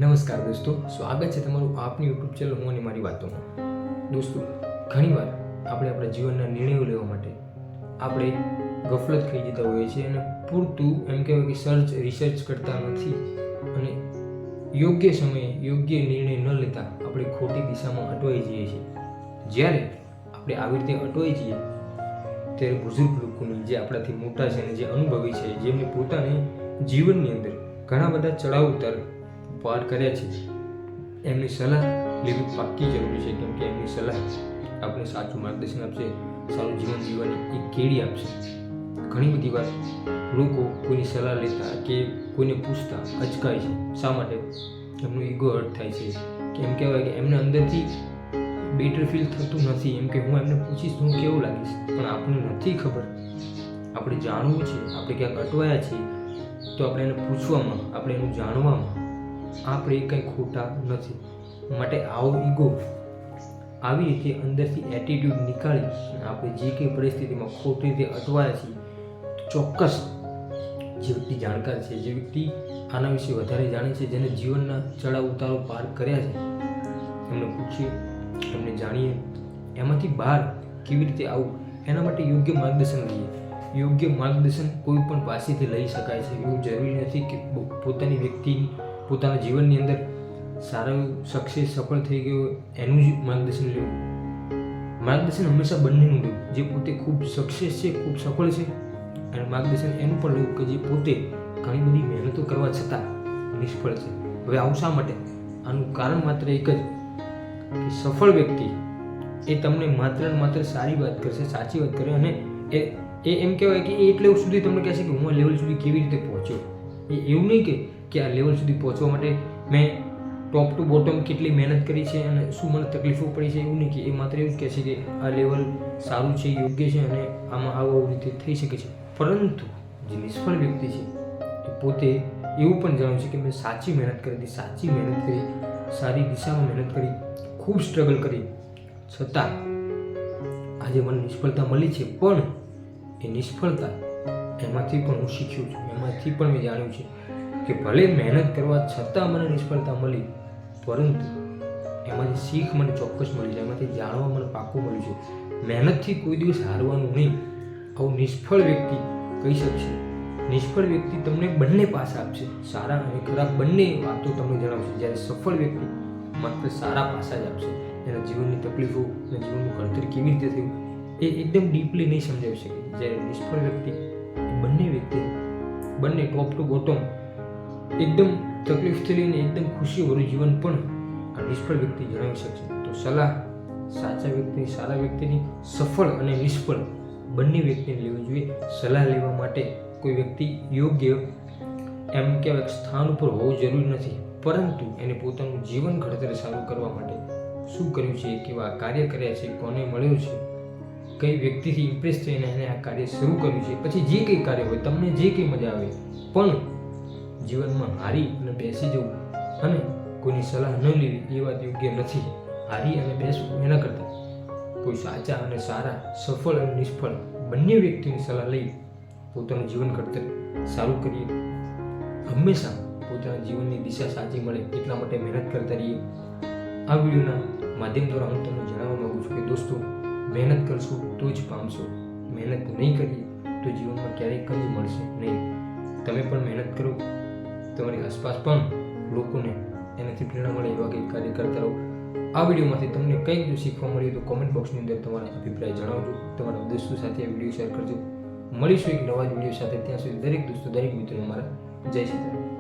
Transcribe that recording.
નમસ્કાર દોસ્તો, સ્વાગત છે તમારું આપની યુટ્યુબ ચેનલ હું અને મારી વાતોમાં. દોસ્તો, ઘણીવાર આપણે આપણા જીવનના નિર્ણયો લેવા માટે આપણે ગફલત થઈ જતા હોઈએ છીએ અને પૂરતું એમ કહેવાય કે રિસર્ચ કરતા નથી અને યોગ્ય સમયે યોગ્ય નિર્ણય ન લેતા આપણે ખોટી દિશામાં અટવાઈ જઈએ છીએ. જ્યારે આપણે આવી રીતે અટવાઈ જઈએ ત્યારે બુઝુર્ગ લોકોની જે આપણાથી મોટા છે અને જે અનુભવી છે, જેમને પોતાની જીવનની અંદર ઘણા બધા ચડાવ ઉતાર પાર કર્યા છે, એમની સલાહ લેવી પાક્કી જરૂરી છે. કેમ કે એમની સલાહ આપણે સાચું માર્ગદર્શન આપશે, સારું જીવન જીવવાની એક કેડી આપશે. ઘણી બધી વાર લોકો કોઈની સલાહ લેતા કે કોઈને પૂછતા અચકાય છે. શા માટે? એમનું ઈગો હર્ટ થાય છે. કે એમ કહેવાય કે એમને અંદરથી બેટર ફીલ થતું નથી. એમ કે હું એમને પૂછીશ હું કેવું લાગીશ, પણ આપણને નથી ખબર. આપણે જાણવું છે, આપણે ક્યાંક અટવાયા છીએ તો આપણે એને પૂછવામાં, આપણે એનું જાણવામાં આપણે કંઈ ખોટા નથી. માટે આવો ઈગો આવી રીતે અંદરથી એટીટ્યૂડ નીકાળી આપણે જે કંઈ પરિસ્થિતિમાં ખોટી રીતે અટવાયા છીએ, ચોક્કસ જે વ્યક્તિ જાણકાર છે, જે વ્યક્તિ આના વિશે વધારે જાણે છે, જેને જીવનના ચડાવ ઉતારો પાર કર્યા છે, એમને પૂછીએ, એમને જાણીએ, એમાંથી બહાર કેવી રીતે આવું એના માટે યોગ્ય માર્ગદર્શન લઈએ. યોગ્ય માર્ગદર્શન કોઈ પણ પાસેથી લઈ શકાય છે. એવું જરૂરી નથી કે પોતાની વ્યક્તિ પોતાના જીવનની અંદર સારું સક્સેસ સફળ થઈ ગયો એનું જ માર્ગદર્શન લેવું. માર્ગદર્શન હંમેશા બંનેનું લેવું. જે પોતે ખૂબ સક્સેસ છે, ખૂબ સફળ છે, અને માર્ગદર્શન એનું પણ લેવું કે જે પોતે ઘણી બધી મહેનતો કરવા છતાં નિષ્ફળ છે. હવે આવું શા માટે? આનું કારણ માત્ર એક જ કે સફળ વ્યક્તિ એ તમને માત્ર ને માત્ર સારી વાત કરશે, સાચી વાત કરે, અને એ એમ કહેવાય કે એ એટલે સુધી તમને કહેશે કે હું આ લેવલ સુધી કેવી રીતે પહોંચ્યો. એ એવું નહીં કે આ લેવલ સુધી પહોંચવા માટે મેં ટોપ ટુ બોટમ કેટલી મહેનત કરી છે અને શું મને તકલીફો પડી છે. એવું નહીં કે એ માત્ર એવું જ કહે છે કે આ લેવલ સારું છે, યોગ્ય છે અને આમાં આવું રીતે થઈ શકે છે. પરંતુ જે નિષ્ફળ વ્યક્તિ છે એ પોતે એવું પણ જાણે છે કે મેં સાચી મહેનત કરી હતી, સાચી મહેનત કરી, સારી દિશામાં મહેનત કરી, ખૂબ સ્ટ્રગલ કરી, છતાં આજે મને નિષ્ફળતા મળી છે. પણ એ નિષ્ફળતા એમાંથી પણ હું શીખ્યો છું, એમાંથી પણ મેં જાણ્યું છે કે ભલે મહેનત કરવા છતાં મને નિષ્ફળતા મળી, પરંતુ એમાંથી શીખ મને ચોક્કસ મળી છે, એમાંથી જાણવા મને પાકું મળ્યું છે. મહેનતથી કોઈ દિવસ હારવાનું નહીં, આવું નિષ્ફળ વ્યક્તિ કહી શકશે. નિષ્ફળ વ્યક્તિ તમને બંને પાસા આપશે, સારા અને ખરાબ બંને વાતો તમને જણાવશે. જ્યારે સફળ વ્યક્તિ માત્ર સારા પાસા જ આપશે. એના જીવનની તકલીફો અને જીવનનું ઘડતર કેવી રીતે થયું એ એકદમ ડીપલી નહીં સમજાવી શકે. જ્યારે નિષ્ફળ વ્યક્તિ બંને ટોપ ટુ બોટમ એકદમ તકલીફથી લઈને એકદમ ખુશીભર્યું જીવન પણ આ નિષ્ફળ વ્યક્તિ જણાવી શકશે. તો સલાહ સાચા વ્યક્તિની, સારા વ્યક્તિની, સફળ અને નિષ્ફળ બંને વ્યક્તિને લેવી જોઈએ. સલાહ લેવા માટે કોઈ વ્યક્તિ યોગ્ય એમ કહેવાય સ્થાન ઉપર હોવું જરૂરી નથી, પરંતુ એને પોતાનું જીવન ઘડતર સારું કરવા માટે શું કર્યું છે, કેવા કાર્ય કર્યા છે, કોને મળ્યો છે, કઈ વ્યક્તિથી ઇમ્પ્રેસ થઈને એને આ કાર્ય શરૂ કર્યું છે, પછી જે કંઈ કાર્ય હોય, તમને જે કંઈ મજા આવે, પણ જીવનમાં હારી અને બેસી જવું અને કોઈની સલાહ ન લેવી એ વાત યોગ્ય નથી. હારી અને બેસવું એના કરતાં કોઈ સાચા અને સારા, સફળ અને નિષ્ફળ બંને વ્યક્તિની સલાહ લઈ પોતાનું જીવન ઘડતર સારું કરીએ. હંમેશા પોતાના જીવનની દિશા સાચી મળે એટલા માટે મહેનત કરતા રહીએ. આ વિડીયોના માધ્યમ દ્વારા હું તમને જણાવવા માગું છું કે દોસ્તો, મહેનત કરશો તો જ પામશો. મહેનત નહીં કરીએ તો જીવનમાં ક્યારેય કંઈ મળશે નહીં. તમે પણ મહેનત કરો, તમારી આસપાસ પણ લોકોને એનાથી પ્રેરણા મળે એવા કંઈક કાર્ય કરતા રહો. આ વિડીયોમાંથી તમને કંઈક જો શીખવા મળ્યું તો કોમેન્ટ બોક્સની અંદર તમારા અભિપ્રાય જણાવજો. તમારા દોસ્તો સાથે આ વિડીયો શેર કરજો. મળીશું એક નવા જ વિડીયો સાથે. ત્યાં સુધી દરેક દોસ્તો, દરેક મિત્રોને મારા જય સીતારામ.